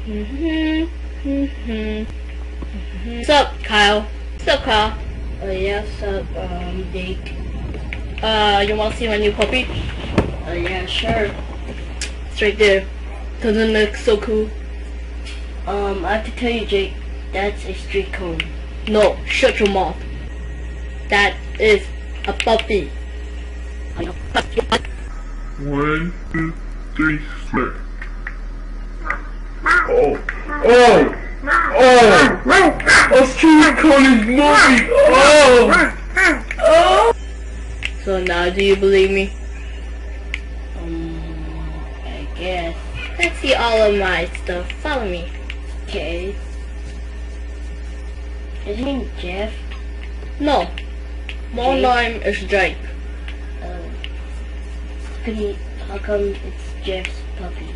What's up, Kyle? What's up, Kyle? Yeah, what's up, Jake? You wanna see my new puppy? Yeah, sure. It's right there. Doesn't it look so cool? I have to tell you, Jake, that's a street cone. No, shut your mouth. That is a puppy. 1, 2, 3, flip. Oh! Oh! Oh! A street cone is moving! Oh! Oh! So now, do you believe me? I guess. Let's see all of my stuff. Follow me. Okay. Is his name Jeff? No. My Jake? name is Jake. How come it's Jeff's puppy?